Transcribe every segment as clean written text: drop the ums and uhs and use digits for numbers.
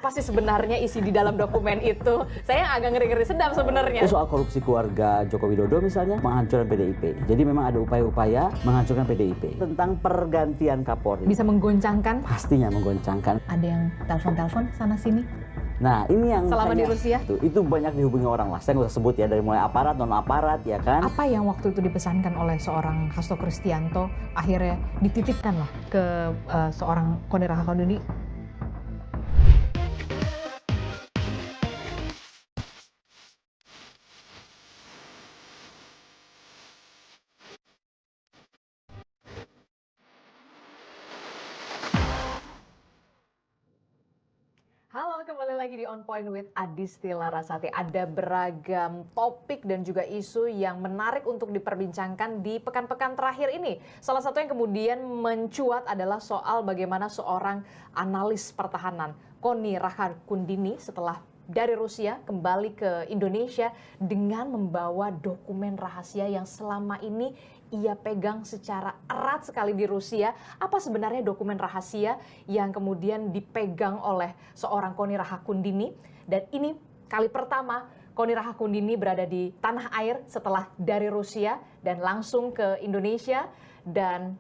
Apa sih sebenarnya isi di dalam dokumen itu? Saya agak ngeri-ngeri sedap sebenarnya. Soal korupsi keluarga Joko Widodo misalnya, menghancurkan PDIP. Jadi memang ada upaya-upaya menghancurkan PDIP. Tentang pergantian Kapolri. Bisa menggoncangkan? Pastinya menggoncangkan. Ada yang telepon-telepon sana-sini? Nah, ini yang selama di Rusia? Itu banyak dihubungi orang lah. Saya nggak usah sebut ya, dari mulai aparat, non-aparat, ya kan. Apa yang waktu itu dipesankan oleh seorang Hasto Kristianto akhirnya dititipkan lah ke seorang Koni Rahakundini? Halo, kembali lagi di On Point with Adisti Larasati. Ada beragam topik dan juga isu yang menarik untuk diperbincangkan di pekan-pekan terakhir ini. Salah satu yang kemudian mencuat adalah soal bagaimana seorang analis pertahanan, Koni Rahakundini, setelah dari Rusia kembali ke Indonesia dengan membawa dokumen rahasia yang selama ini ia pegang secara erat sekali di Rusia. Apa sebenarnya dokumen rahasia yang kemudian dipegang oleh seorang Koni Rahakundini? Dan ini kali pertama Koni Rahakundini berada di tanah air setelah dari Rusia dan langsung ke Indonesia dan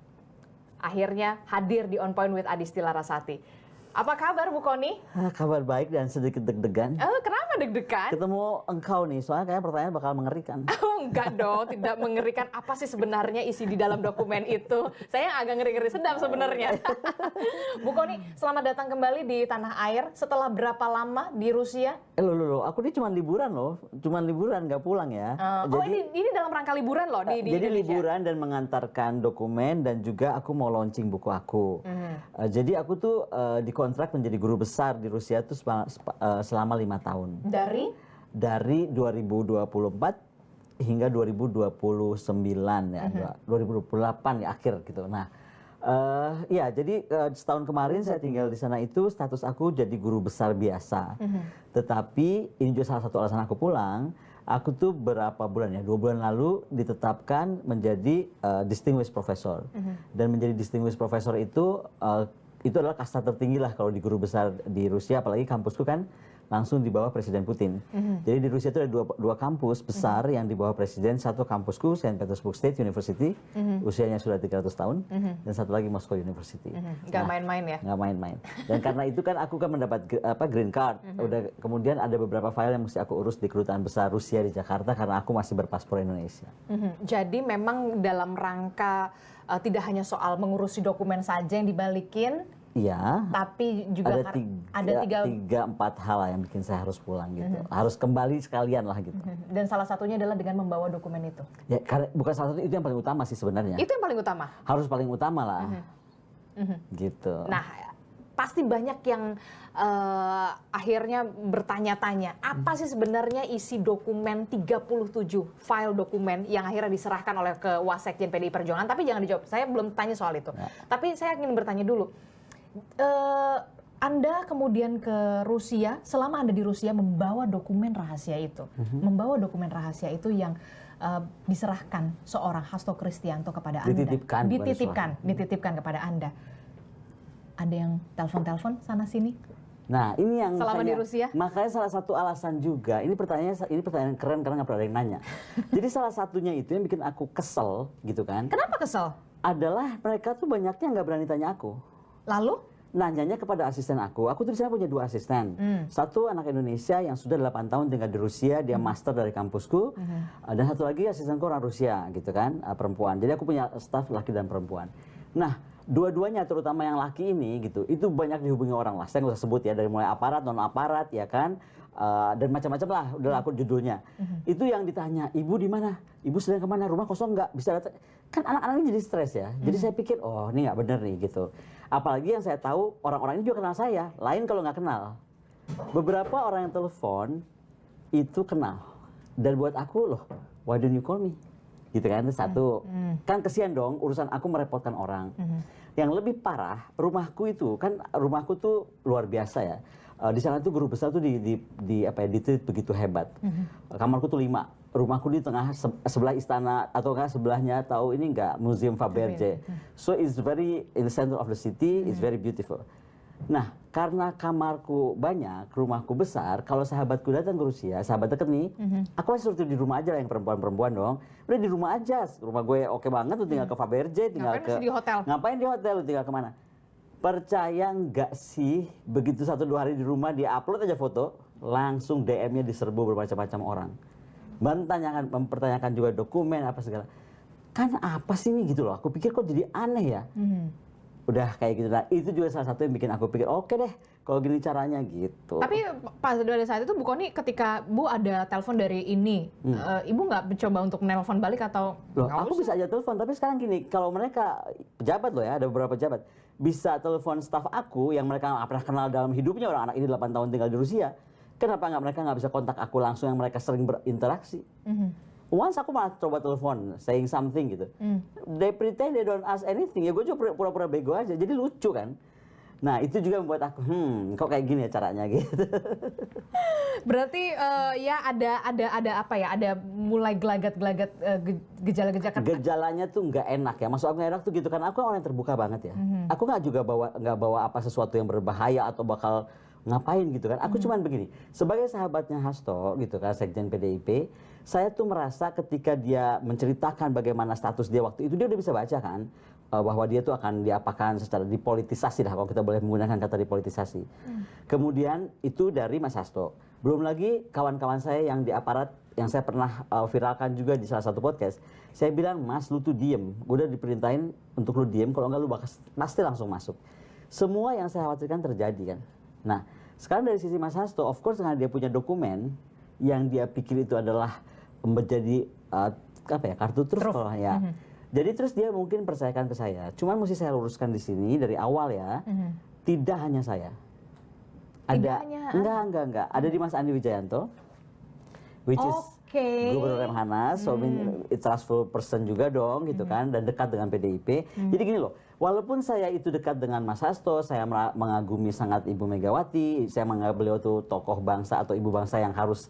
akhirnya hadir di On Point with Adisti Larasati. Apa kabar Bu Koni? Kabar baik dan sedikit deg-degan. Kenapa deg-degan? Ketemu engkau nih, soalnya kayaknya pertanyaan bakal mengerikan. Enggak dong, tidak mengerikan. Apa sih sebenarnya isi di dalam dokumen itu? Saya agak ngeri-ngeri sedap sebenarnya. Bu Koni, selamat datang kembali di tanah air. Setelah berapa lama di Rusia? Loh, aku ini cuma liburan loh. Cuma liburan, nggak pulang ya. Ini dalam rangka liburan loh di Jadi Indonesia. liburan dan mengantarkan dokumen dan juga aku mau launching buku aku. Jadi aku tuh dikontrak menjadi guru besar di Rusia tuh selama 5 tahun. Dari 2024 hingga 2029 ya, 2028 ya akhir gitu. Nah, ya jadi setahun kemarin saya tinggal di sana itu status aku jadi guru besar biasa. Tetapi ini juga salah satu alasan aku pulang. Aku tuh berapa bulan ya, 2 bulan lalu ditetapkan menjadi distinguished professor. Dan menjadi distinguished professor itu adalah kasta tertinggi lah kalau di guru besar di Rusia, apalagi kampusku kan langsung di bawah Presiden Putin. Jadi di Rusia itu ada dua kampus besar yang di bawah Presiden. Satu kampusku, Saint Petersburg State University, usianya sudah 300 tahun, dan satu lagi Moscow University. Nggak main-main ya? Nggak main-main. Dan karena itu kan aku kan mendapat green card. Kemudian ada beberapa file yang mesti aku urus di Kedutaan Besar Rusia di Jakarta karena aku masih berpaspor Indonesia. Jadi memang dalam rangka tidak hanya soal mengurusi dokumen saja yang dibalikin, iya, tapi juga ada 3-4 hal lah yang bikin saya harus pulang gitu. Harus kembali sekalian lah gitu. Dan salah satunya adalah dengan membawa dokumen itu. Ya, karena bukan salah satu, itu yang paling utama sih sebenarnya. Itu yang paling utama? Harus paling utama lah. Gitu. Nah, pasti banyak yang akhirnya bertanya-tanya, apa sih sebenarnya isi dokumen 37 file dokumen yang akhirnya diserahkan oleh ke Wasekjen PDI Perjuangan? Tapi jangan dijawab, saya belum tanya soal itu. Ya. Tapi saya ingin bertanya dulu. Anda kemudian ke Rusia, selama Anda di Rusia membawa dokumen rahasia itu, membawa dokumen rahasia itu yang diserahkan seorang Hasto Kristianto kepada Anda, dititipkan kepada Anda. Ada yang telepon-telepon sana sini? Nah, ini yang selama di Rusia? Makanya salah satu alasan juga, ini pertanyaan keren karena nggak pernah ada yang nanya. Jadi salah satunya itu yang bikin aku kesel gitu kan. Kenapa kesel? Adalah mereka tuh banyaknya nggak berani tanya aku. Lalu? Nanyanya kepada asisten aku tuh di sana punya 2 asisten. Satu anak Indonesia yang sudah 8 tahun tinggal di Rusia, dia master dari kampusku. Dan satu lagi asistenku orang Rusia gitu kan, perempuan. Jadi aku punya staf laki dan perempuan. Nah, dua-duanya terutama yang laki ini gitu, itu banyak dihubungi orang lah. Saya nggak usah sebut ya, dari mulai aparat, non-aparat ya kan. Dan macam-macam lah, udah aku judulnya. Itu yang ditanya, ibu di mana? Ibu sedang kemana? Rumah kosong nggak? Bisa datang? Kan anak-anak ini jadi stres ya. Jadi saya pikir, oh ini nggak bener nih gitu. Apalagi yang saya tahu, orang-orang ini juga kenal saya. Lain kalau nggak kenal. Beberapa orang yang telepon itu kenal. Dan buat aku loh, why don't you call me? Gitu kan, itu satu. Kan kesian dong, urusan aku merepotkan orang. Yang lebih parah, rumahku tuh luar biasa ya. Di sana tuh guru besar tuh ditreat begitu hebat. Kamarku tuh 5. Rumahku di tengah sebelah istana atau kan sebelahnya, tahu ini enggak, Museum Faberge. So it's very in the center of the city, it's very beautiful. Nah, karena kamarku banyak, rumahku besar, kalau sahabatku datang ke Rusia, sahabat deket nih, aku masih suruh di rumah aja lah yang perempuan-perempuan dong. Udah di rumah aja, rumah gue oke banget, lu tinggal ke Faberge, tinggal ngapain masih di hotel? Ngapain di hotel, lu tinggal kemana? Percaya nggak sih, begitu 1-2 hari di rumah, dia upload aja foto, langsung DM-nya diserbu bermacam-macam orang. Mempertanyakan juga dokumen, apa segala. Kan apa sih ini gitu loh, aku pikir kok jadi aneh ya. Udah kayak gitu. Nah, itu juga salah satu yang bikin aku pikir, oke deh, kalau gini caranya gitu. Tapi pas pada saat itu Bu Kony ketika Bu ada telepon dari ini, Ibu nggak mencoba untuk menelpon balik atau? Loh, aku bisa aja telepon, tapi sekarang gini, kalau mereka pejabat loh ya, ada beberapa pejabat, bisa telepon staf aku yang mereka nggak pernah kenal dalam hidupnya, orang anak ini 8 tahun tinggal di Rusia, kenapa mereka nggak bisa kontak aku langsung yang mereka sering berinteraksi? Once aku malah coba telepon, saying something gitu. They pretend they don't ask anything. Ya gue juga pura-pura bego aja. Jadi lucu kan. Nah itu juga membuat aku, kok kayak gini ya caranya gitu. Berarti ya ada apa ya? Ada mulai gelagat-gelagat gejala-gejala. Gejalanya tuh nggak enak ya. Maksud aku nggak enak tuh gitu kan. Aku orang yang terbuka banget ya. Aku nggak juga bawa apa sesuatu yang berbahaya atau bakal ngapain gitu kan. Aku cuman begini, sebagai sahabatnya Hasto gitu kan, Sekjen PDIP, saya tuh merasa ketika dia menceritakan bagaimana status dia waktu itu, dia udah bisa baca kan, bahwa dia tuh akan diapakan secara dipolitisasi lah, kalau kita boleh menggunakan kata dipolitisasi. Kemudian itu dari Mas Hasto. Belum lagi kawan-kawan saya yang di aparat, yang saya pernah viralkan juga di salah satu podcast. Saya bilang, Mas lu tuh diem, gue udah diperintahin untuk lu diem, kalau enggak lu pasti langsung masuk. Semua yang saya khawatirkan terjadi kan. Nah, sekarang dari sisi Mas Hasto, of course karena dia punya dokumen yang dia pikir itu adalah menjadi apa ya, kartu truf kalau ya. Jadi terus dia mungkin percayakan ke saya. Cuman mesti saya luruskan di sini dari awal ya. Tidak hanya saya. Ada enggak. Ada di Mas Andi Wijayanto, which is Gubernur Lemhanas, so trustful person juga dong gitu kan, dan dekat dengan PDIP. Jadi gini loh, walaupun saya itu dekat dengan Mas Hasto, saya mengagumi sangat Ibu Megawati, saya menganggap beliau tuh tokoh bangsa atau ibu bangsa yang harus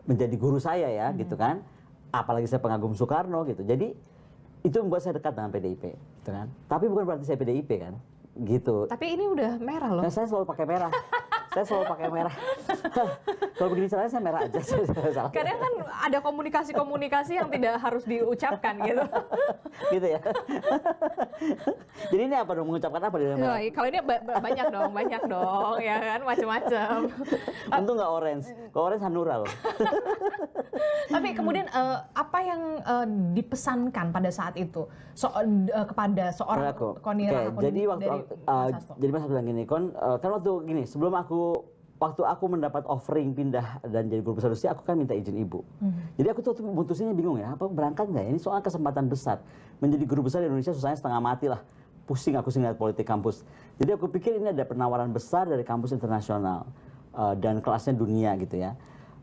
menjadi guru saya ya gitu kan. Apalagi saya pengagum Soekarno gitu. Jadi itu membuat saya dekat dengan PDIP gitu kan. Tapi bukan berarti saya PDIP kan. Gitu. Tapi ini udah merah loh. Nah, saya selalu pakai merah. Saya selalu pakai merah. Kalau begini caranya saya merah aja. Kadang kan ada komunikasi-komunikasi yang tidak harus diucapkan gitu. Gitu ya. Jadi ini apa dong, mengucapkan apa di dalam merah? Kalau ini banyak dong ya kan, macam-macam. Untung nggak orange. Kalau orange Hanura loh. Tapi kemudian apa yang dipesankan pada saat itu kepada seorang Kony Rahakundini? Jadi jadi Mas bilang gini, kan waktu gini, sebelum waktu aku mendapat offering pindah dan jadi guru besar Rusia, aku kan minta izin ibu. Jadi aku tuh mutusinnya bingung ya, apa berangkat nggak ya? Ini soal kesempatan besar. Menjadi guru besar di Indonesia susahnya setengah mati lah. Pusing aku sih ngeliat politik kampus. Jadi aku pikir ini ada penawaran besar dari kampus internasional dan kelasnya dunia gitu ya.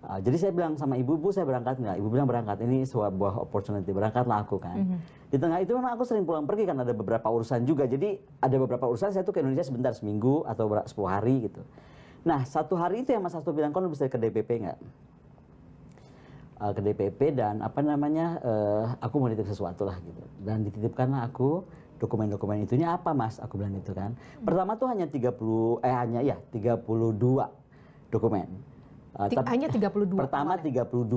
Jadi saya bilang sama ibu saya berangkat nggak? Ibu bilang berangkat, ini sebuah opportunity, berangkatlah aku kan. Di tengah itu memang aku sering pulang pergi kan, ada beberapa urusan juga. Jadi ada beberapa urusan saya tuh ke Indonesia sebentar, seminggu atau 10 hari gitu. Nah, satu hari itu yang Mas Hasto bilang, kan bisa ke DPP nggak? Ke DPP dan apa namanya, aku mau nitip sesuatu lah gitu. Dan dititipkanlah aku dokumen-dokumen itunya apa Mas? Aku bilang itu kan. Pertama tuh hanya 32 dokumen. Hanya 32? Pertama 32.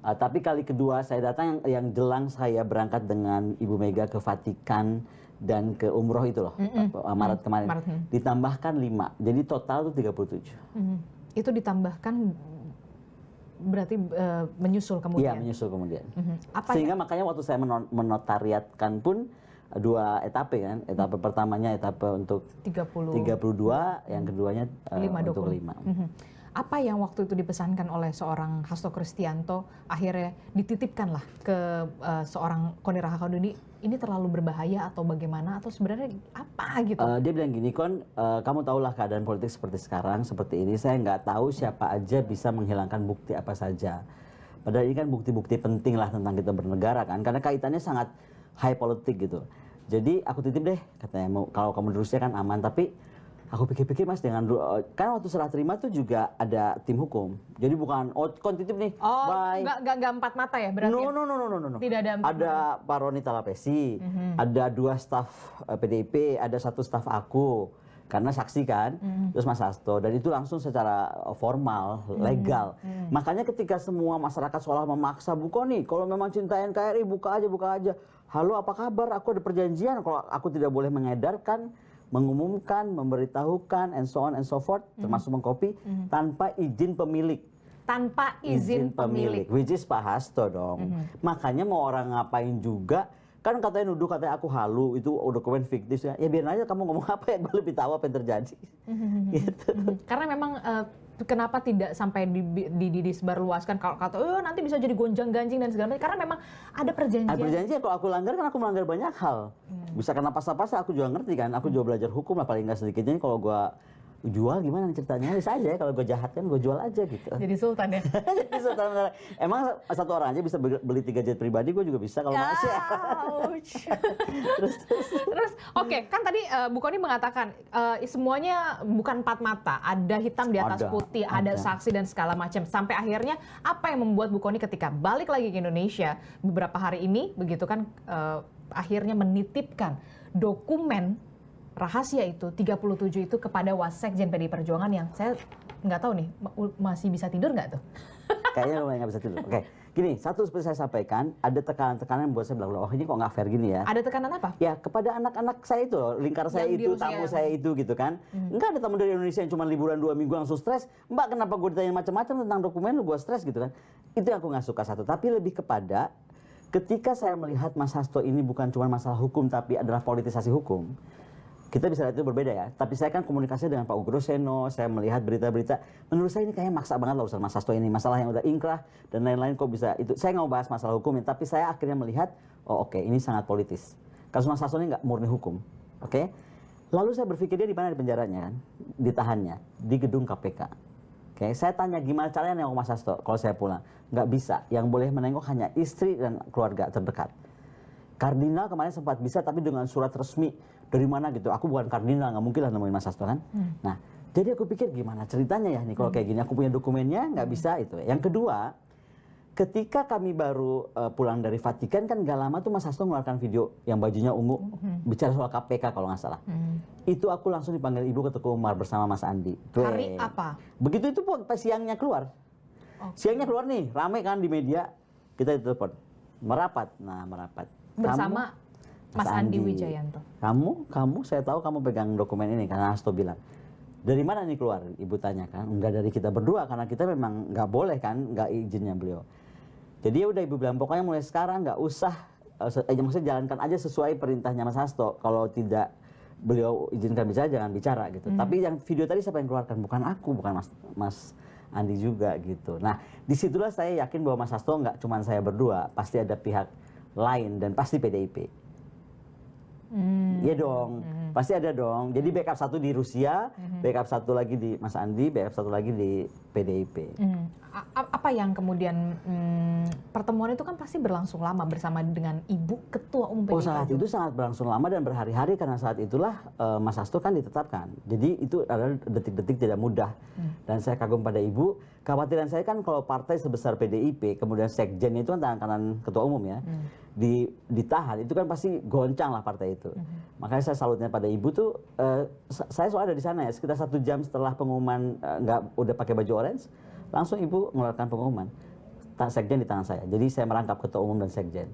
Tapi kali kedua saya datang yang jelang saya berangkat dengan Ibu Mega ke Vatikan dan ke umroh itu loh, Maret kemarin. Ditambahkan 5, jadi total itu 37. Itu ditambahkan berarti menyusul kemudian? Iya, menyusul kemudian. Sehingga makanya waktu saya menotariatkan pun 2 etape kan. Etape pertamanya etape untuk 32, yang keduanya untuk 5. Apa yang waktu itu dipesankan oleh seorang Hasto Kristianto akhirnya dititipkanlah ke seorang Kony Rahakundini, ini terlalu berbahaya atau bagaimana, atau sebenarnya apa gitu? Dia bilang gini, Kon, kamu tahulah keadaan politik seperti sekarang, seperti ini, saya nggak tahu siapa aja bisa menghilangkan bukti apa saja. Padahal ini kan bukti-bukti penting lah tentang kita bernegara kan, karena kaitannya sangat high politik gitu. Jadi aku titip deh, katanya, kalau kamu di Rusia kan aman, tapi aku pikir-pikir Mas, kan waktu serah terima tuh juga ada tim hukum. Jadi bukan kon titip nih. Bye. Nggak empat mata ya berarti? No. Tidak ada. Ada Pak Roni Talapesi, ada 2 staf PDIP, ada 1 staf aku. karena saksi kan, terus Mas Hasto, dan itu langsung secara formal, legal. Makanya ketika semua masyarakat seolah memaksa, Bu Kony, kalau memang cinta NKRI buka aja. Halo, apa kabar? Aku ada perjanjian kalau aku tidak boleh mengedarkan, mengumumkan, memberitahukan, and so on and so forth, termasuk mengcopy, tanpa izin pemilik. Tanpa izin pemilik. Which is Pak Hasto dong. Makanya mau orang ngapain juga, kan katanya nuduh katanya aku halu, itu dokumen fiktif. Ya biar aja kamu ngomong apa ya, gue lebih tahu apa yang terjadi. Gitu. Karena memang kenapa tidak sampai disebarluaskan kalau kata nanti bisa jadi gonjang-ganjing dan segala macam, karena memang ada perjanjian. Ada perjanjian, kalau aku langgar kan aku melanggar banyak hal. Bisa kena pasal-pasal, aku juga ngerti kan, aku juga belajar hukum lah paling nggak sedikitnya. Kalau gua jual gimana ceritanya, bisa aja ya, kalau gue jahat kan gue jual aja gitu. Jadi sultan ya? Jadi sultan beneran. Emang satu orang aja bisa beli 3 jet pribadi, gue juga bisa kalau masih. Terus oke, kan tadi Bu Kony mengatakan semuanya bukan empat mata, ada hitam di atas putih, ada saksi dan segala macam. Sampai akhirnya apa yang membuat Bu Kony ketika balik lagi ke Indonesia beberapa hari ini, begitu kan, akhirnya menitipkan dokumen rahasia itu 37 itu kepada Wasekjen PDI Perjuangan, yang saya nggak tahu nih masih bisa tidur nggak tuh? Kayaknya lumayan nggak bisa tidur. Oke, gini, satu seperti saya sampaikan, ada tekanan-tekanan yang buat saya bilang, oh ini kok nggak fair gini ya. Ada tekanan apa? Ya kepada anak-anak saya itu, lingkar saya itu, tamu saya itu gitu kan. Enggak ada tamu dari Indonesia yang cuma liburan 2 minggu langsung stres. Mbak, kenapa gue ditanya macam-macam tentang dokumen lu, gue stres gitu kan. Itu yang aku nggak suka satu. Tapi lebih kepada ketika saya melihat Mas Hasto ini bukan cuma masalah hukum, tapi adalah politisasi hukum. Kita bisa lihat itu berbeda ya, tapi saya kan komunikasi dengan Pak Ugro Seno, saya melihat berita-berita, menurut saya ini kayaknya maksa banget loh urusan Mas Hasto ini, masalah yang udah ingkrah dan lain-lain kok bisa itu. Saya nggak mau bahas masalah hukumnya, tapi saya akhirnya melihat, oh oke, ini sangat politis. Kasus Mas Hasto ini nggak murni hukum, oke? Lalu saya berpikir dia di mana di penjaranya kan, ditahannya di gedung KPK. Oke, saya tanya gimana caranya nengok Mas Hasto kalau saya pulang, nggak bisa. Yang boleh menengok hanya istri dan keluarga terdekat. Kardinal kemarin sempat bisa, tapi dengan surat resmi dari mana gitu. Aku bukan kardinal, nggak mungkin lah nemuin Mas Hasto kan. Nah, jadi aku pikir gimana ceritanya ya nih kalau kayak gini. Aku punya dokumennya, nggak bisa itu. Yang kedua, ketika kami baru pulang dari Vatikan kan gak lama tuh Mas Hasto mengeluarkan video yang bajunya ungu, bicara soal KPK kalau nggak salah. Itu aku langsung dipanggil Ibu ke Teguh Umar bersama Mas Andi. Hari apa? Begitu itu pas siangnya keluar. Siangnya keluar nih, rame kan di media. Kita ditelepon, merapat. Nah, merapat. Bersama Mas Andi Wijayanto. Kamu, saya tahu kamu pegang dokumen ini, karena Hasto bilang. Dari mana nih keluar? Ibu tanya kan. Enggak dari kita berdua, karena kita memang nggak boleh kan, nggak izinnya beliau. Jadi ya udah Ibu bilang, pokoknya mulai sekarang nggak usah, maksudnya jalankan aja sesuai perintahnya Mas Hasto. Kalau tidak beliau izinkan bicara, jangan bicara gitu. Tapi yang video tadi siapa yang keluarkan? Bukan aku, bukan Mas Andi juga gitu. Nah, disitulah saya yakin bahwa Mas Hasto nggak cuma saya berdua, pasti ada pihak lain dan pasti PDIP. Iya dong, pasti ada dong. Jadi backup satu di Rusia, backup satu lagi di Mas Andi, backup satu lagi di PDIP. Apa yang kemudian pertemuan itu kan pasti berlangsung lama bersama dengan Ibu Ketua Umum PDIP? Oh, saat itu sangat berlangsung lama dan berhari-hari, karena saat itulah Mas Hasto kan ditetapkan. Jadi itu adalah detik-detik tidak mudah. Dan saya kagum pada Ibu. Kekhawatiran saya kan kalau partai sebesar PDIP, kemudian sekjen itu kan tangan kanan Ketua Umum ya, ditahan, itu kan pasti goncang lah partai itu. Makanya saya salutnya pada Ibu tuh, saya soalnya ada di sana ya, sekitar 1 jam setelah pengumuman nggak udah pakai baju orange, langsung Ibu mengeluarkan pengumuman. Sekjen di tangan saya. Jadi saya merangkap Ketua Umum dan Sekjen.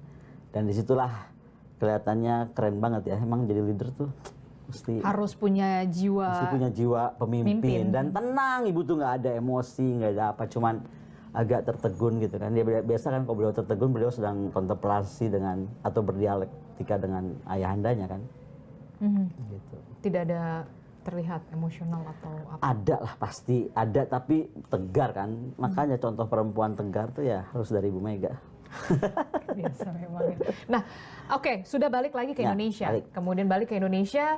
Dan disitulah kelihatannya keren banget ya. Emang jadi leader tuh harus punya jiwa pemimpin. Dan tenang, Ibu tuh nggak ada emosi, nggak ada apa. Cuman agak tertegun gitu kan. Dia biasa kan kalau beliau tertegun, beliau sedang kontemplasi dengan atau berdialektika dengan ayahandanya kan. Gitu. Tidak ada terlihat emosional atau apa? Ada lah, pasti ada, tapi tegar kan. Makanya contoh perempuan tegar tuh ya harus dari Ibu Mega. Biasa memang. Nah, oke, sudah balik lagi ke Indonesia. Kemudian balik ke Indonesia,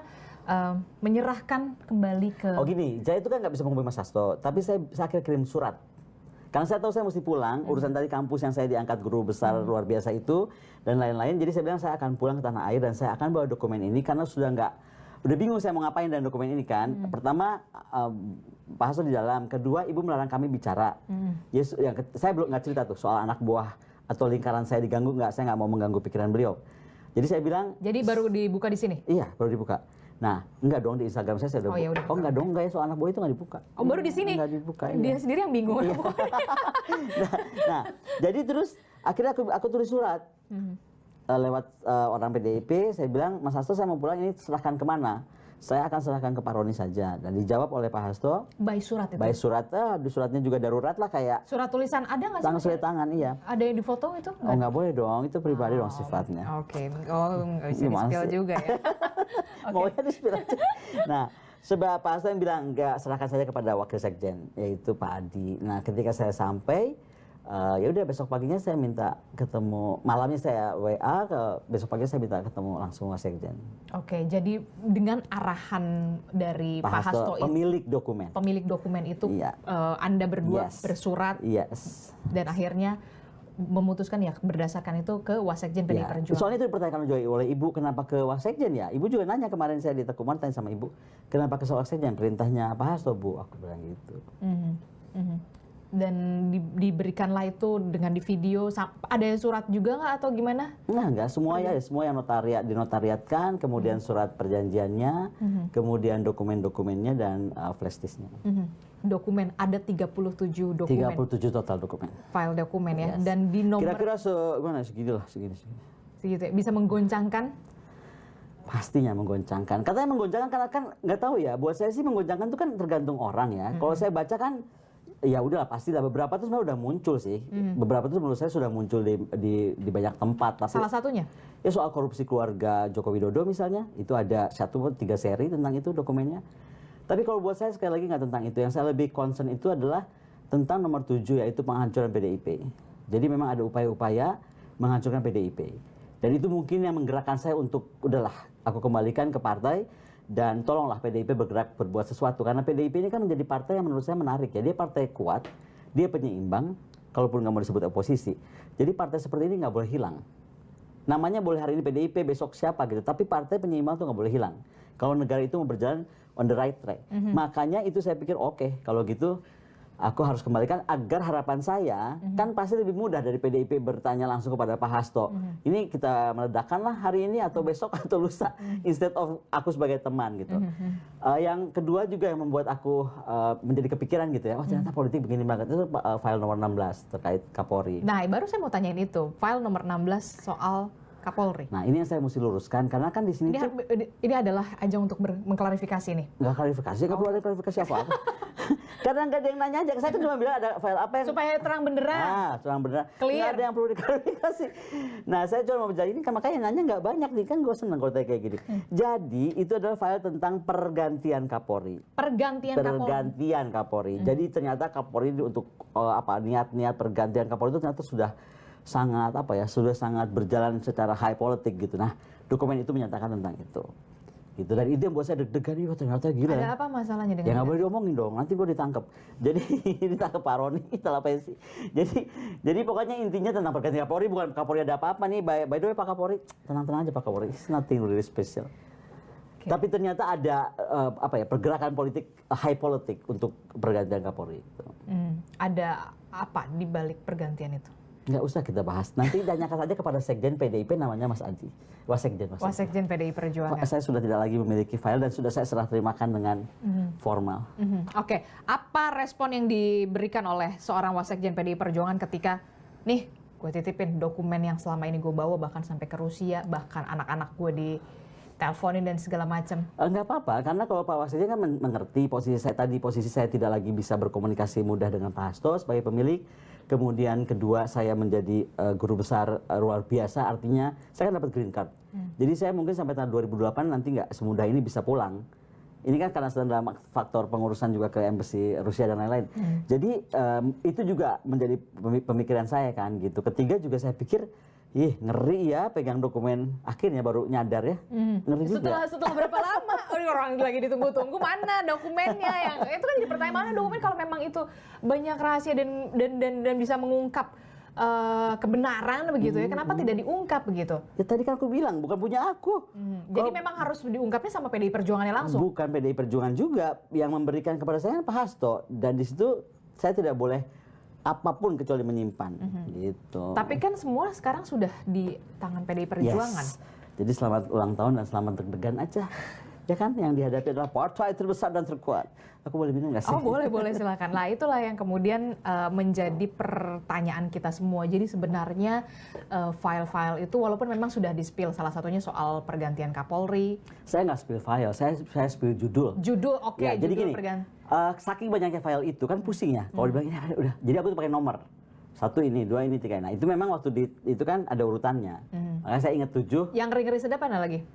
menyerahkan kembali ke... Oh gini, saya itu kan nggak bisa menghubungi Mas Hasto, tapi saya akhirnya kirim surat. Karena saya tahu saya mesti pulang, urusan tadi kampus yang saya diangkat guru besar luar biasa itu, dan lain-lain. Jadi saya bilang saya akan pulang ke tanah air dan saya akan bawa dokumen ini, karena udah bingung saya mau ngapain dengan dokumen ini kan. Pertama, Pak Hasto di dalam. Kedua, Ibu melarang kami bicara. Yes, saya belum nggak cerita tuh soal anak buah atau lingkaran saya diganggu, saya nggak mau mengganggu pikiran beliau. Jadi saya bilang... Jadi baru dibuka di sini? Iya, baru dibuka. Nah, enggak dong, di Instagram saya udah ya udah oh enggak dong, enggak ya, soal anak buah itu enggak dibuka. Oh, baru di sini? Enggak dibuka. Dia sendiri yang bingung. nah, jadi terus akhirnya aku tulis surat lewat orang PDIP, saya bilang, Mas Hasto saya mau pulang, ini serahkan kemana? Saya akan serahkan ke Pak Roni saja. Dan dijawab oleh Pak Hasto. By surat itu? By surat, di suratnya juga darurat lah kayak. Surat tulisan ada nggak sih? Tangan sulit tangan, iya. Ada yang difoto itu? Oh nggak boleh dong, itu pribadi dong sifatnya. Oke, oh nggak bisa di-spill juga ya. Maunya di-spill aja. Nah, sebab Pak Hasto yang bilang, enggak, serahkan saja kepada Wakil Sekjen, yaitu Pak Adi. Nah, ketika saya sampai, ya udah besok paginya saya minta ketemu, malamnya saya WA, besok paginya saya minta ketemu langsung Wasekjen. Oke, jadi dengan arahan dari Pak Hasto pemilik dokumen itu, iya. Anda berdua bersurat, dan akhirnya memutuskan ya berdasarkan itu ke Wasekjen PDI Perjuangan. Soalnya itu dipertanyakan oleh Ibu, kenapa ke Wasekjen ya? Ibu juga nanya kemarin saya di Teguh Umar, tanya sama Ibu, kenapa ke Wasekjen? Perintahnya Pak Hasto, Bu, aku bilang gitu. Dan diberikanlah itu dengan di video, ada surat juga nggak atau gimana? Nah, enggak, semua yang dinotariatkan, kemudian surat perjanjiannya, kemudian dokumen-dokumennya dan flash disknya. Dokumen ada 37 dokumen. 37 total dokumen. File dokumen ya, dan di nomor. Kira-kira segini. Segitu ya, bisa menggoncangkan? Pastinya menggoncangkan. Katanya menggoncangkan karena kan nggak tahu ya. Buat saya sih menggoncangkan itu kan tergantung orang ya. Kalau saya baca kan, ya udahlah pastilah, beberapa itu sebenarnya udah muncul sih. Beberapa itu menurut saya sudah muncul di banyak tempat. Tapi, salah satunya? Ya soal korupsi keluarga Joko Widodo misalnya, itu ada 3 seri tentang itu dokumennya. Tapi kalau buat saya sekali lagi nggak tentang itu. Yang saya lebih concern itu adalah tentang nomor 7, yaitu penghancuran PDIP. Jadi memang ada upaya-upaya menghancurkan PDIP. Dan itu mungkin yang menggerakkan saya untuk udahlah aku kembalikan ke partai. Dan tolonglah PDIP berbuat sesuatu. Karena PDIP ini kan menjadi partai yang menurut saya menarik ya. Dia partai kuat, dia penyeimbang, kalaupun nggak mau disebut oposisi. Jadi partai seperti ini nggak boleh hilang. Namanya boleh hari ini PDIP, besok siapa gitu. Tapi partai penyeimbang itu nggak boleh hilang. Kalau negara itu mau berjalan on the right track. Makanya itu saya pikir oke, kalau gitu aku harus kembalikan agar harapan saya kan pasti lebih mudah dari PDIP bertanya langsung kepada Pak Hasto. Ini kita meledakkanlah hari ini atau besok atau lusa, instead of aku sebagai teman gitu. Yang kedua juga yang membuat aku menjadi kepikiran gitu ya, ternyata politik begini banget, itu file nomor 16 terkait Kapolri. Nah, baru saya mau tanyain itu, file nomor 16 soal Kapolri. Nah, ini yang saya mesti luruskan karena kan di sini ini adalah ajang untuk mengklarifikasi nih. Nggak klarifikasi, nggak perlu ada klarifikasi apa-apa. Karena nggak ada yang nanya aja, saya kan cuma bilang ada file apa yang supaya terang benderang. Nah, terang benderang. Clear. Nggak ada yang perlu diklarifikasi. Nah, saya cuma mau bicara ini kan makanya nanya nggak banyak nih, kan gue seneng kalau kayak gini. Jadi itu adalah file tentang pergantian Kapolri. Pergantian Kapolri. Jadi ternyata Kapolri untuk niat-niat pergantian Kapolri itu ternyata sudah sangat berjalan secara high politik gitu. Nah, dokumen itu menyatakan tentang itu. Gitu. Dan itu yang buat saya deg-degan, ternyata gila. Ada apa masalahnya dengan ya nggak boleh diomongin dong, nanti gue ditangkap. Jadi ditangkap Pak Roni setelah pensi. Jadi pokoknya intinya tentang pergantian Kapolri, bukan Kapolri ada apa-apa nih. By the way Pak Kapolri, tenang-tenang aja Pak Kapolri, it's nothing really special. Okay. Tapi ternyata ada pergerakan politik, high politik untuk pergantian Kapolri. Ada apa di balik pergantian itu? Nggak usah kita bahas. Nanti tanyakan saja kepada Sekjen PDIP, namanya Mas Adi. Wasekjen PDI Perjuangan. Saya sudah tidak lagi memiliki file dan sudah saya serah terimakan dengan formal. Oke. Apa respon yang diberikan oleh seorang Wasekjen PDI Perjuangan ketika, nih gue titipin dokumen yang selama ini gue bawa bahkan sampai ke Rusia, bahkan anak-anak gue diteleponin dan segala macam? Enggak apa-apa, karena kalau Pak Wasekjen kan mengerti posisi saya tidak lagi bisa berkomunikasi mudah dengan Pak Hasto sebagai pemilik. Kemudian kedua, saya menjadi guru besar luar biasa, artinya saya kan dapat green card. Jadi saya mungkin sampai tahun 2008 nanti nggak semudah ini bisa pulang. Ini kan karena sedang dalam faktor pengurusan juga ke embassy Rusia dan lain-lain. Jadi itu juga menjadi pemikiran saya kan gitu. Ketiga juga saya pikir, ngeri ya pegang dokumen, akhirnya baru nyadar ya. Ngeri juga. Setelah berapa lama? Orang lagi ditunggu-tunggu, mana dokumennya? Yang itu kan jadi pertanyaan, mana dokumen kalau memang itu banyak rahasia dan bisa mengungkap kebenaran begitu ya, kenapa tidak diungkap begitu? Ya tadi kan aku bilang bukan punya aku. Jadi memang harus diungkapnya sama PDI Perjuangannya langsung? Bukan PDI Perjuangan juga, yang memberikan kepada saya Pak Hasto, dan di situ saya tidak boleh apapun kecuali menyimpan gitu. Tapi kan semua sekarang sudah di tangan PDI Perjuangan. Yes. Jadi selamat ulang tahun dan selamat deg-degan aja. Ya kan, yang dihadapi adalah partai terbesar dan terkuat. Aku boleh minum nggak sih? Oh boleh silakan. Nah itulah yang kemudian menjadi pertanyaan kita semua. Jadi sebenarnya file-file itu walaupun memang sudah di-spill, salah satunya soal pergantian Kapolri. Saya nggak spill file, saya spill judul. Judul, oke. Ya, jadi judul gini, saking banyaknya file itu kan pusing ya. Kalau dibilang ini udah, jadi aku tuh pakai nomor. 1 ini, 2 ini, 3. Nah itu memang waktu itu kan ada urutannya. Makanya saya ingat 7. Yang ngeri-ngeri sedap mana lagi?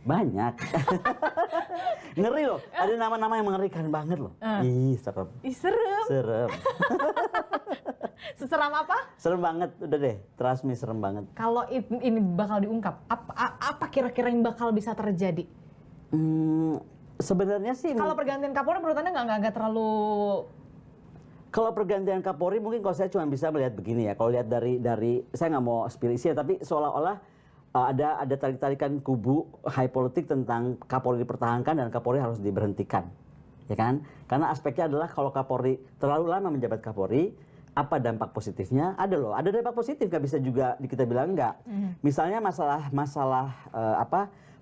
Banyak. Ngeri loh, ada nama-nama yang mengerikan banget loh. Ih, serem. Ih, serem. Serem. Seseram apa? Serem banget, udah deh, trust me, serem banget. Kalau ini bakal diungkap, apa kira-kira yang bakal bisa terjadi? Sebenarnya sih... Kalau pergantian Kapolri menurut Anda nggak terlalu... Kalau pergantian Kapolri mungkin kalau saya cuma bisa melihat begini ya. Kalau lihat dari saya nggak mau spill isi ya, tapi seolah-olah ada tarik-tarikan kubu high politik tentang Kapolri dipertahankan dan Kapolri harus diberhentikan, ya kan? Karena aspeknya adalah kalau Kapolri terlalu lama menjabat Kapolri, apa dampak positifnya? Ada loh, ada dampak positif, nggak bisa juga kita bilang enggak. Misalnya masalah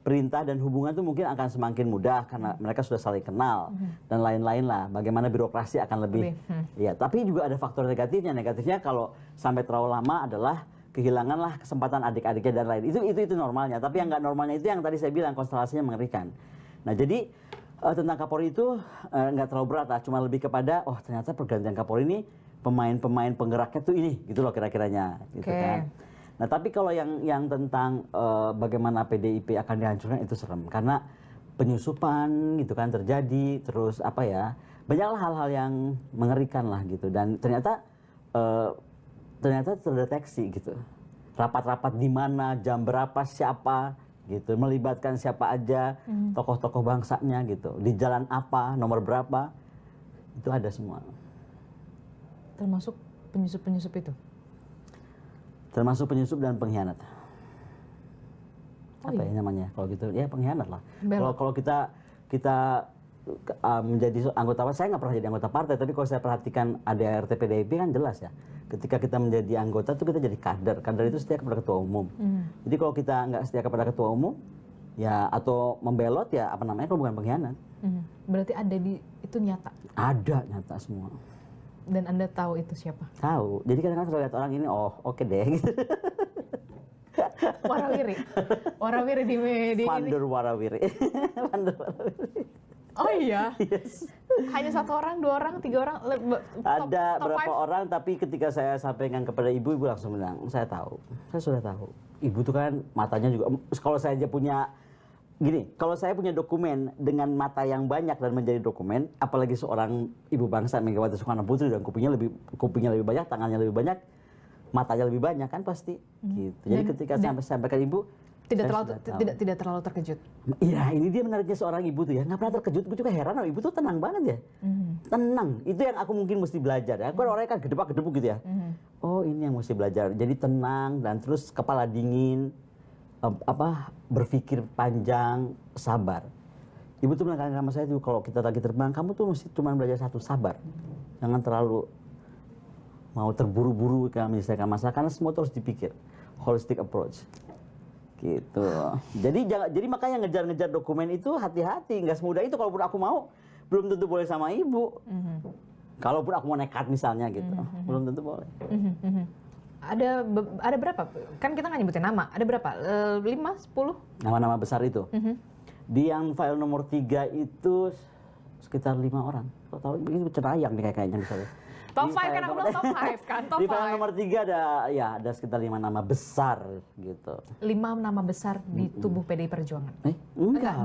perintah dan hubungan itu mungkin akan semakin mudah karena mereka sudah saling kenal dan lain-lain lah. Bagaimana birokrasi akan lebih, ya. Tapi juga ada faktor negatifnya. Negatifnya kalau sampai terlalu lama adalah kehilanganlah kesempatan adik-adiknya dan lain. Itu normalnya. Tapi yang nggak normalnya itu yang tadi saya bilang konstelasinya mengerikan. Nah jadi tentang Kapolri itu nggak terlalu berat lah. Cuma lebih kepada ternyata pergantian Kapolri ini pemain-pemain penggeraknya tuh ini gitu loh kira-kiranya. Gitu kan. Nah tapi kalau yang tentang bagaimana PDIP akan dihancurkan itu serem. Karena penyusupan gitu kan terjadi. Terus banyaklah hal-hal yang mengerikan lah gitu. Dan ternyata terdeteksi gitu. Rapat-rapat di mana, jam berapa, siapa gitu, melibatkan siapa aja, tokoh-tokoh bangsanya gitu. Di jalan apa, nomor berapa. Itu ada semua. Termasuk penyusup-penyusup itu. Termasuk penyusup dan pengkhianat. Oh, apa iya? ya namanya? Kalau gitu ya pengkhianat lah. Belok. Kalau kita menjadi anggota partai, saya nggak pernah jadi anggota partai, tapi kalau saya perhatikan ADART PDIP kan jelas ya. Ketika kita menjadi anggota tuh kita jadi kader. Kader itu setia kepada ketua umum. Jadi kalau kita nggak setia kepada ketua umum, ya atau membelot ya kalau bukan pengkhianat. Berarti ada itu nyata. Ada nyata semua. Dan Anda tahu itu siapa? Tahu. Jadi kadang-kadang kalau lihat orang ini, oke deh. Gitu. Warawiri di Vander Warawiri. Vander Warawiri. Oh iya? Yes. Hanya 1 orang, 2 orang, 3 orang? Ada top berapa 5? orang, tapi ketika saya sampaikan kepada ibu langsung bilang, saya tahu. Saya sudah tahu. Ibu tuh kan matanya juga, kalau saya aja punya, kalau saya punya dokumen dengan mata yang banyak dan menjadi dokumen, apalagi seorang ibu bangsa Megawati Soekarno Putri dan kupingnya lebih banyak, tangannya lebih banyak, matanya lebih banyak kan pasti. Gitu. Jadi ketika saya sampaikan ibu, tidak terlalu terkejut. Iya, ini dia menariknya seorang ibu tuh ya. Nggak pernah terkejut. Gue juga heran, ibu tuh tenang banget ya. Tenang. Itu yang aku mungkin mesti belajar ya. Aku orangnya kan gedebak-gedebuk gitu ya. Oh, ini yang mesti belajar. Jadi tenang dan terus kepala dingin, berpikir panjang, sabar. Ibu tuh bilang sama saya tuh, kalau kita lagi terbang, kamu tuh mesti cuma belajar 1, sabar. Jangan terlalu mau terburu-buru menyelesaikan masalah, karena semua terus dipikir. Holistic approach. Gitu. Jadi makanya ngejar-ngejar dokumen itu hati-hati, nggak semudah itu. Kalaupun aku mau, belum tentu boleh sama ibu. Kalaupun aku mau nekat misalnya gitu, belum tentu boleh. Ada berapa? Kan kita nggak nyebutin nama. Ada berapa? 5, 10? Nama-nama besar itu. Di yang file nomor 3 itu sekitar 5 orang. Kau tahu ini cenayang nih kayaknya misalnya. Top 5 kan aku bilang top 5 kan, top 5. Di file nomor 3 ada sekitar 5 nama besar gitu. 5 nama besar di tubuh PDI Perjuangan? Enggak.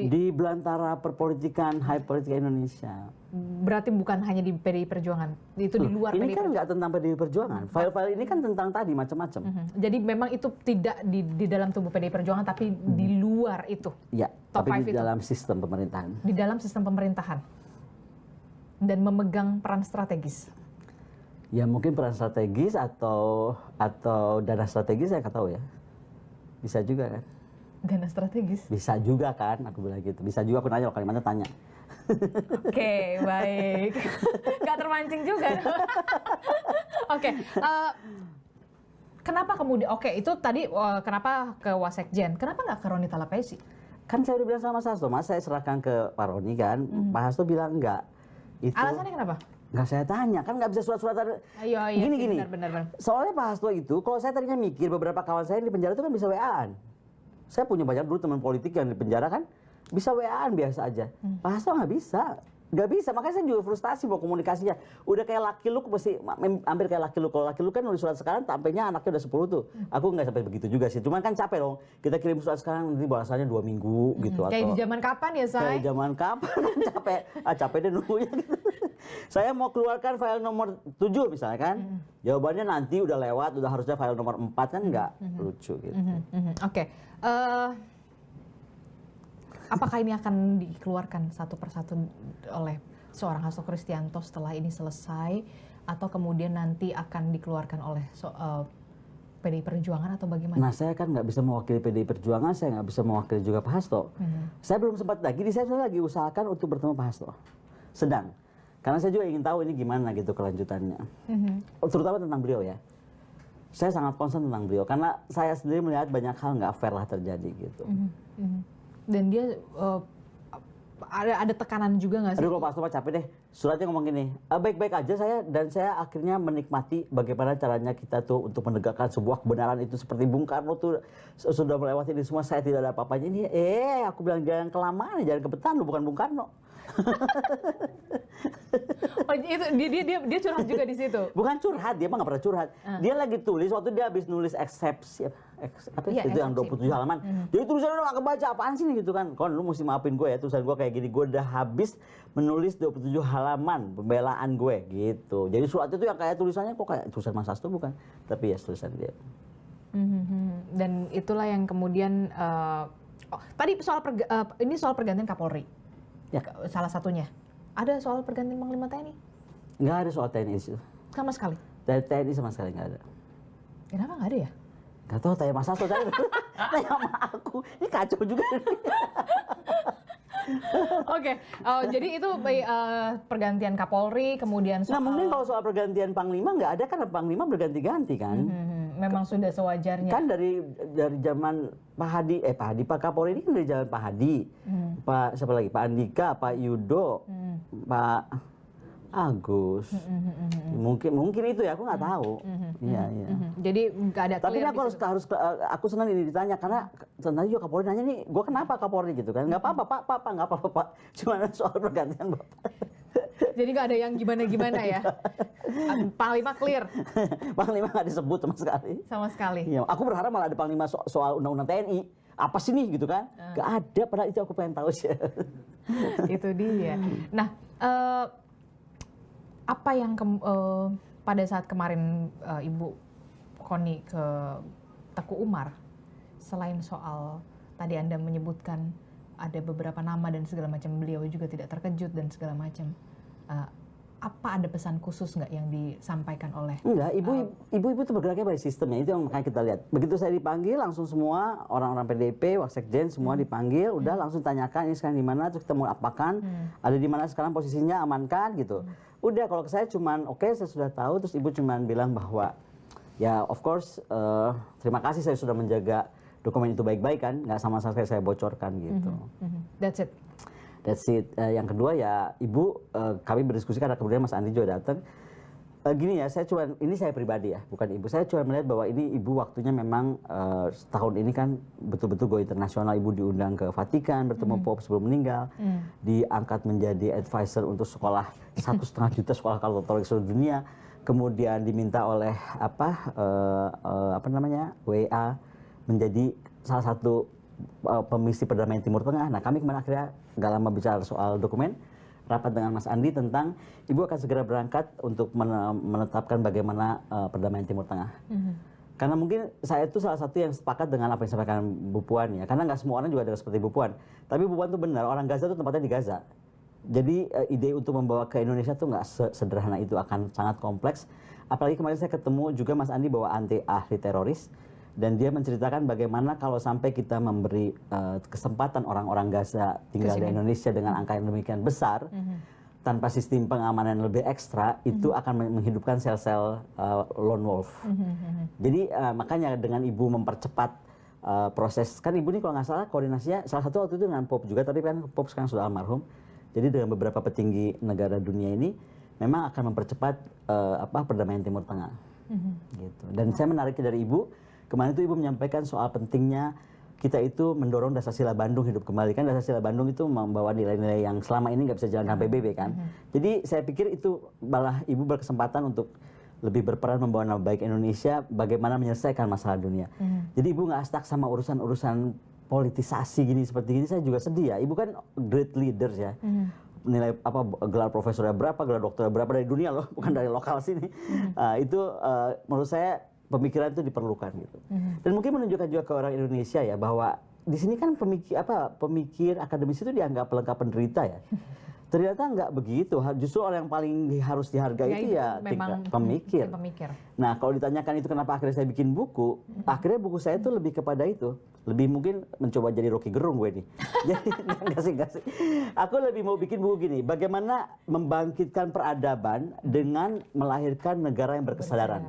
Di belantara perpolitikan, high politika Indonesia. Berarti bukan hanya di PDI Perjuangan, itu di luar PDI Perjuangan. Ini kan nggak tentang PDI Perjuangan. File-file ini kan tentang tadi macam-macam. Jadi memang itu tidak di dalam tubuh PDI Perjuangan, tapi di luar itu. Ya, top tapi 5 di dalam sistem pemerintahan. Di dalam sistem pemerintahan. Dan memegang peran strategis. Ya mungkin peran strategis atau dana strategis saya nggak tahu ya. Bisa juga kan. Dana strategis? Bisa juga kan, aku bilang gitu. Bisa juga aku nanya, Kalimantan tanya. Oke, baik. Gak termancing juga. Oke. Kenapa kemudian, itu tadi kenapa ke Wasekjen, kenapa nggak ke Roni Talapesi? Kan saya udah bilang sama Mas Hasto, Mas saya serahkan ke Pak Roni kan, Pak Hasto bilang enggak. Itu Alasannya kenapa? nggak saya tanya, kan nggak bisa surat-surat Iya, gini. Benar. Soalnya Pak Hasto itu, kalau saya tadinya mikir beberapa kawan saya di penjara itu kan bisa WA-an. Saya punya banyak dulu teman politik yang di penjara kan bisa WA-an biasa aja. Pak Hasto nggak bisa. Nggak bisa, makanya saya juga frustasi bahwa komunikasinya. Udah kayak Lucky Luke, mesti hampir kayak Lucky Luke. Kalau Lucky Luke kan nulis surat sekarang, tampilnya anaknya udah 10 tuh. Aku nggak sampai begitu juga sih. Cuman kan capek dong. Kita kirim surat sekarang, nanti balasannya 2 minggu gitu. Kayak atau, di zaman kapan ya, Say? Kayak zaman kapan, capek. Capek deh nunggunya gitu. Saya mau keluarkan file nomor 7 misalnya kan. Jawabannya nanti udah lewat, udah harusnya file nomor 4 kan nggak lucu gitu. Oke. Apakah ini akan dikeluarkan satu persatu oleh seorang Hasto Kristianto setelah ini selesai, atau kemudian nanti akan dikeluarkan oleh PDI Perjuangan atau bagaimana? Nah, saya kan nggak bisa mewakili PDI Perjuangan, saya nggak bisa mewakili juga Pak Hasto. Saya belum sempat lagi, saya lagi usahakan untuk bertemu Pak Hasto. Sedang. Karena saya juga ingin tahu ini gimana gitu kelanjutannya. Terutama tentang beliau ya. Saya sangat concern tentang beliau, karena saya sendiri melihat banyak hal nggak fair lah terjadi gitu. Dan dia ada tekanan juga nggak sih? Aduh, kalau Pak Hasto capek deh. Suratnya ngomong gini, baik-baik aja saya akhirnya menikmati bagaimana caranya kita tuh untuk menegakkan sebuah kebenaran itu seperti Bung Karno tuh sudah melewati ini semua, saya tidak ada apa-apanya. Ini aku bilang jangan kelamaan, jangan kebetulan lu bukan Bung Karno. Oh, itu dia curhat juga di situ. Bukan curhat, dia mah nggak pernah curhat. Dia lagi tulis waktu dia habis nulis eksepsi itu yang 27 halaman. Jadi tulisannya nggak kebaca, apaan sih nih gitu kan. Kon lu mesti maafin gue ya, tulisan gue kayak gini. Gue udah habis menulis 27 halaman pembelaan gue gitu. Jadi surat itu yang kayak tulisannya kok kayak tulisan Mas Hasto bukan, tapi ya tulisan dia. Dan itulah yang kemudian tadi ini soal pergantian Kapolri. Ya. Salah satunya. Ada soal pergantian Panglima TNI? Nggak ada soal TNI itu. Sama sekali? Dari TNI sama sekali nggak ada. Kenapa nggak ada ya? Nggak tahu, tanya Mas Hasto, tanya sama aku. Ini kacau juga. Oke, jadi itu pergantian Kapolri, kemudian soal... Nah mungkin kalau soal pergantian Panglima nggak ada, kan Panglima berganti-ganti kan. Memang sudah sewajarnya. Kan dari zaman Pak Kapolri ini kan dari zaman Pak Hadi, siapa lagi, Pak Andika, Pak Yudo, Pak Agus, mungkin itu ya, aku nggak tahu. Iya. Jadi nggak ada. Tapi aku harus aku senang ini ditanya, karena tadi juga Kapolri nanya nih, gue kenapa Kapolri gitu kan? Nggak apa-apa Pak, nggak apa-apa Pak, cuma soal pergantian Bapak. Jadi nggak ada yang gimana-gimana ya? Panglima clear. Panglima nggak disebut sama sekali. Sama sekali. Iya, aku berharap malah ada Panglima soal undang-undang TNI. Apa sih nih gitu kan? Nggak ada, padahal itu aku pengen tahu sih. Itu dia. Nah, apa yang pada saat kemarin Ibu Koni ke Teku Umar, selain soal tadi Anda menyebutkan ada beberapa nama dan segala macam, beliau juga tidak terkejut dan segala macam. Apa ada pesan khusus nggak yang disampaikan oleh? Enggak, ibu itu bergeraknya by sistemnya, itu yang makanya kita lihat. Begitu saya dipanggil, langsung semua orang-orang PDIP, Waksekjen semua dipanggil, udah langsung tanyakan ini sekarang di mana, terus kita mau apakan, ada di mana sekarang posisinya, amankan gitu. Udah, kalau saya cuman oke, saya sudah tahu, terus ibu cuman bilang bahwa ya of course terima kasih saya sudah menjaga dokumen itu baik-baik kan, nggak sama sekali saya bocorkan gitu. That's it. That's it. Yang kedua ya ibu, kami berdiskusi karena kemudian Mas Andi juga datang. Gini ya, ini saya pribadi ya, bukan ibu. Saya cuma melihat bahwa ini ibu waktunya memang setahun ini kan betul-betul go internasional. Ibu diundang ke Vatikan, bertemu Pope sebelum meninggal, diangkat menjadi advisor untuk sekolah 1,5 juta sekolah Katolik seluruh dunia. Kemudian diminta oleh WA menjadi salah satu pemisi perdamaian Timur Tengah. Nah, kami kemarin akhirnya nggak lama bicara soal dokumen, rapat dengan Mas Andi tentang ibu akan segera berangkat untuk menetapkan bagaimana perdamaian Timur Tengah. Karena mungkin saya itu salah satu yang sepakat dengan apa yang disampaikan Bu Puan ya. Karena nggak semua orang juga ada seperti Bu Puan. Tapi Bu Puan itu benar, orang Gaza itu tempatnya di Gaza. Jadi ide untuk membawa ke Indonesia tuh nggak sederhana itu, akan sangat kompleks. Apalagi kemarin saya ketemu juga Mas Andi bawa ahli teroris. Dan dia menceritakan bagaimana kalau sampai kita memberi kesempatan orang-orang Gaza tinggal di Indonesia dengan angka yang demikian besar, tanpa sistem pengamanan yang lebih ekstra, itu akan menghidupkan sel-sel lone wolf. Jadi makanya dengan ibu mempercepat proses, kan ibu ini kalau nggak salah koordinasinya salah satu waktu itu dengan Pop juga, tapi kan Pop sekarang sudah almarhum. Jadi dengan beberapa petinggi negara dunia ini memang akan mempercepat perdamaian Timur Tengah. Gitu. Dan saya menariknya dari ibu, kemarin itu ibu menyampaikan soal pentingnya kita itu mendorong dasar sila Bandung hidup kembali. Kan dasar sila Bandung itu membawa nilai-nilai yang selama ini nggak bisa jalan dengan PBB kan. Jadi saya pikir itu malah ibu berkesempatan untuk lebih berperan membawa nama baik Indonesia, bagaimana menyelesaikan masalah dunia. Jadi ibu nggak stuck sama urusan-urusan politisasi gini seperti ini. Saya juga sedih ya. Ibu kan great leaders ya. Nilai gelar profesornya berapa, gelar doktornya berapa dari dunia loh, bukan dari lokal sini. Itu menurut saya pemikiran itu diperlukan gitu. Dan mungkin menunjukkan juga ke orang Indonesia ya bahwa di sini kan pemikir akademis itu dianggap pelengkap penderita ya. Ternyata nggak begitu. Justru orang yang paling harus dihargai itu ya pemikir. Nah, kalau ditanyakan itu kenapa akhirnya saya bikin buku, akhirnya buku saya itu lebih kepada itu. Lebih mungkin mencoba jadi Rocky Gerung gue nih. Jadi nggak sih. Aku lebih mau bikin buku gini, bagaimana membangkitkan peradaban dengan melahirkan negara yang berkesadaran.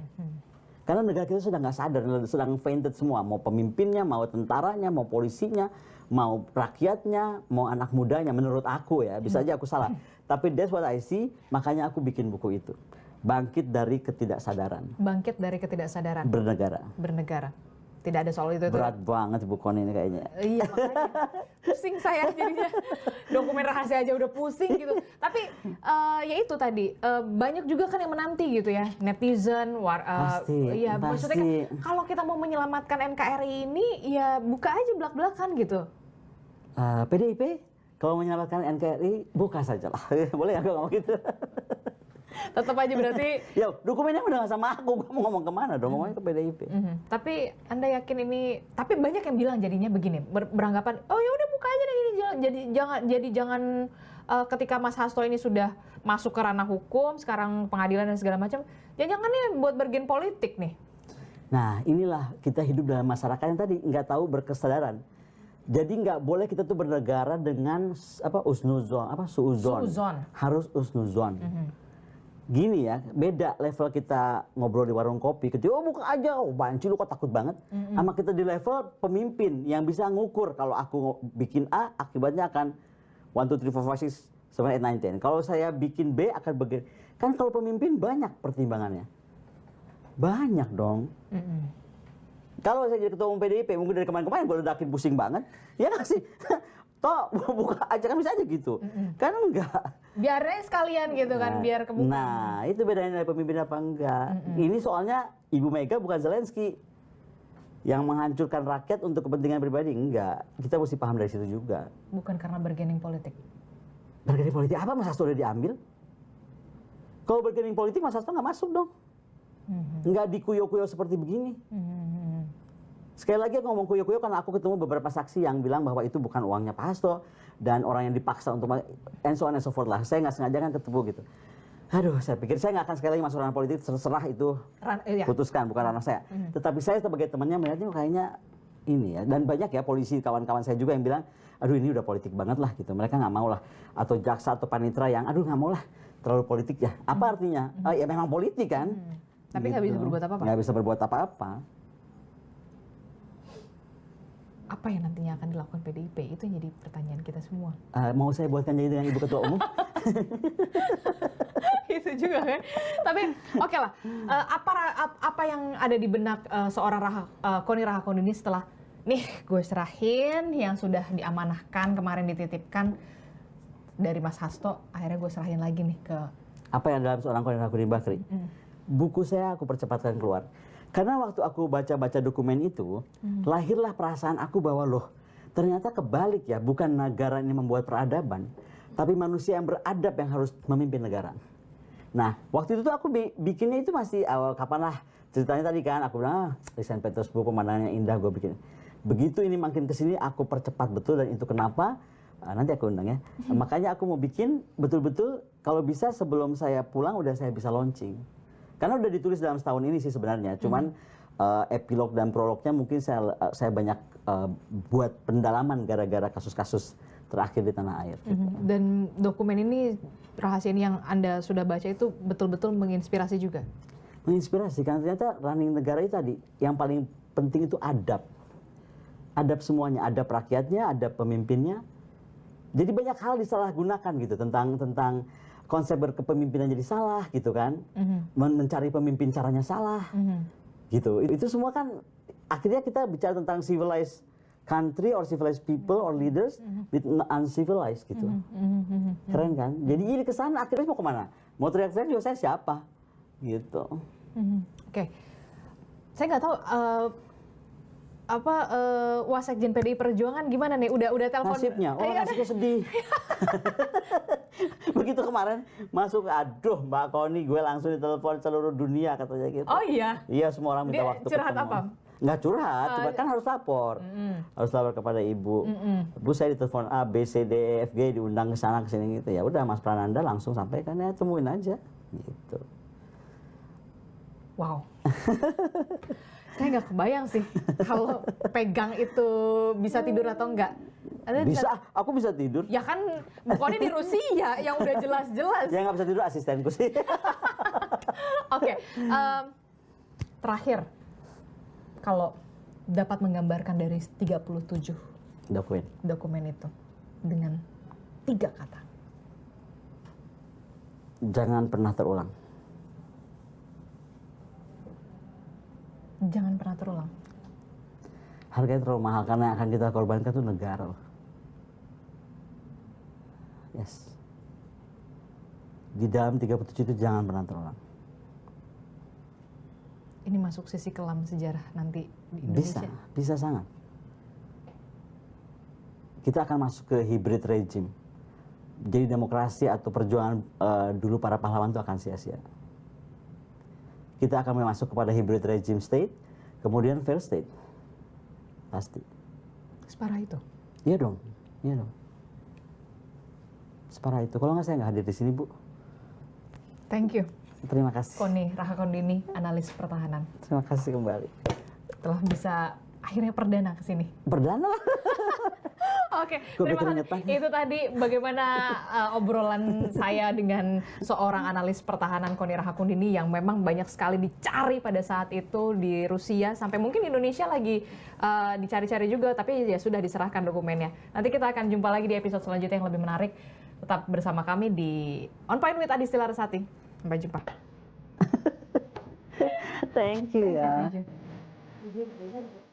Karena negara kita sudah nggak sadar, sedang fainted semua. Mau pemimpinnya, mau tentaranya, mau polisinya, mau rakyatnya, mau anak mudanya, menurut aku ya, bisa aja aku salah. Tapi that's what I see, makanya aku bikin buku itu. Bangkit dari ketidaksadaran. Bangkit dari ketidaksadaran. Bernegara. Tidak ada soal itu. Berat banget Bu Koni ini kayaknya. Iya, makanya pusing saya jadinya. Dokumen rahasia aja udah pusing gitu. Tapi ya itu tadi, banyak juga kan yang menanti gitu ya, netizen, pasti. Maksudnya kan kalau kita mau menyelamatkan NKRI ini, ya buka aja belak-belakan gitu. PDIP, kalau menyelamatkan NKRI, buka saja lah. Boleh ya kalau ngomong gitu? Tetap aja berarti. Ya, dokumennya udah nggak sama aku, gue mau ngomong kemana dong, ngomongnya ke PDIP. Tapi Anda yakin ini, tapi banyak yang bilang jadinya begini, beranggapan, oh ya udah buka aja deh ini, jangan ketika Mas Hasto ini sudah masuk ke ranah hukum, sekarang pengadilan dan segala macam, jangan ini buat bergen politik nih. Nah, inilah kita hidup dalam masyarakat yang tadi nggak tahu berkesadaran. Jadi nggak boleh kita tuh bernegara dengan suuzon. Harus usnuzon. Gini ya, beda level kita ngobrol di warung kopi, ketika buka aja, banci lu kok takut banget. Sama kita di level pemimpin yang bisa ngukur, kalau aku bikin A, akibatnya akan 1, 2, 3, 4, 5, 6, 7, 8, 9, 10. Kalau saya bikin B akan begini. Kan kalau pemimpin banyak pertimbangannya. Banyak dong. Kalau saya jadi ketua umum PDIP, mungkin dari kemarin-kemarin gue ledakin pusing banget. Ya nggak sih? Toh buka aja kan bisa aja gitu. Kan enggak. Biarnya sekalian gitu kan, biar kebuka. Nah, itu bedanya dari pemimpin apa enggak. Ini soalnya Ibu Mega bukan Zelensky yang menghancurkan rakyat untuk kepentingan pribadi, enggak. Kita mesti paham dari situ juga. Bukan karena bergening politik. Bergening politik apa Mas Hasto udah diambil? Kalau bergening politik Mas Hasto nggak masuk dong. Nggak dikuyo-kuyo seperti begini. Sekali lagi aku ngomong kuyo-kuyo karena aku ketemu beberapa saksi yang bilang bahwa itu bukan uangnya Pak Hasto dan orang yang dipaksa untuk and so on and so forth lah. Saya nggak sengaja kan ketemu gitu. Aduh, saya pikir saya nggak akan sekali lagi masuk ranah politik, terserah itu putuskan, bukan ranah saya. Tetapi saya sebagai temannya melihatnya kayaknya ini ya. Dan banyak ya polisi kawan-kawan saya juga yang bilang, aduh ini udah politik banget lah gitu. Mereka nggak mau lah. Atau jaksa atau panitera yang, aduh nggak mau lah, terlalu politik ya. Apa artinya? Ya memang politik kan. Tapi nggak bisa berbuat apa-apa. Nggak bisa berbuat apa-apa. Apa yang nantinya akan dilakukan PDIP? Itu yang jadi pertanyaan kita semua. Mau saya buatkan jadi dengan Ibu Ketua Umum? Itu juga kan. Tapi oke lah, apa yang ada di benak seorang Koni Rahakundini setelah nih gue serahin yang sudah diamanahkan kemarin dititipkan dari Mas Hasto, akhirnya gue serahin lagi nih ke... Apa yang dalam seorang Koni Rahakundini Bakri? Buku saya aku percepatkan keluar. Karena waktu aku baca-baca dokumen itu, lahirlah perasaan aku bahwa loh, ternyata kebalik ya, bukan negara ini membuat peradaban, tapi manusia yang beradab yang harus memimpin negara. Nah, waktu itu tuh aku bikinnya itu masih awal, kapan lah ceritanya tadi kan, aku bilang, di Saint Petersburg pemandangannya indah, gue bikin. Begitu ini makin kesini, aku percepat betul, dan itu kenapa, nanti aku undang ya. Makanya aku mau bikin betul-betul, kalau bisa sebelum saya pulang, udah saya bisa launching. Karena udah ditulis dalam setahun ini sih sebenarnya, cuman epilog dan prolognya mungkin saya banyak buat pendalaman gara-gara kasus-kasus terakhir di tanah air. Gitu. Dan dokumen ini, rahasia ini yang Anda sudah baca itu betul-betul menginspirasi juga? Menginspirasi, karena ternyata running negara itu tadi, yang paling penting itu adab. Adab semuanya, adab rakyatnya, adab pemimpinnya. Jadi banyak hal disalahgunakan gitu tentang konsep berkepemimpinan jadi salah gitu kan. Mencari pemimpin caranya salah. Gitu. Itu semua kan akhirnya kita bicara tentang civilized country or civilized people or leaders with uncivilized gitu. Keren kan? Jadi ini kesana akhirnya mau kemana? Mau teriak-teriak juga saya siapa? Gitu. Oke. Saya nggak tahu Wasekjen PDI Perjuangan gimana nih? Udah telepon? Nasibnya, nasibnya sedih. Begitu kemarin masuk, aduh Mbak Koni, gue langsung ditelepon seluruh dunia katanya gitu. Oh iya? Iya, semua orang minta waktu curhat ketemu. apa? Nggak curhat, cuma kan harus lapor. Harus lapor kepada ibu. Bu, saya ditelepon A, B, C, D, E, F, G, diundang ke sana ke sini gitu. Ya udah Mas Prananda langsung sampaikan, ya temuin aja gitu. Wow. Saya nggak kebayang sih kalau pegang itu bisa tidur atau enggak. Bisa, aku bisa tidur. Ya kan, bukannya di Rusia yang udah jelas-jelas. Ya nggak bisa tidur asistenku sih. Oke, terakhir, kalau dapat menggambarkan dari 37 dokumen itu dengan 3 kata. Jangan pernah terulang. Jangan pernah terulang. Harganya terlalu mahal karena yang akan kita korbankan itu negara. Yes. Di dalam 37 itu jangan pernah terulang. Ini masuk sisi kelam sejarah nanti di Indonesia. Bisa sangat. Kita akan masuk ke hybrid regime. Jadi demokrasi atau perjuangan dulu para pahlawan itu akan sia-sia. Kita akan masuk kepada hybrid regime state, kemudian failed state. Pasti. Separah itu? Iya dong, iya dong. Separah itu. Kalau nggak saya nggak hadir di sini, Bu. Thank you. Terima kasih. Koni Rahakundini, analis pertahanan. Terima kasih kembali. Telah bisa akhirnya perdana ke sini. Perdana lah. Oke, terima kasih. Itu tadi bagaimana obrolan saya dengan seorang analis pertahanan Koni Rahakundini yang memang banyak sekali dicari pada saat itu di Rusia, sampai mungkin Indonesia lagi dicari-cari juga, tapi ya sudah diserahkan dokumennya. Nanti kita akan jumpa lagi di episode selanjutnya yang lebih menarik. Tetap bersama kami di On Point with Adis Larasati. Sampai jumpa. Thank you ya. Thank you.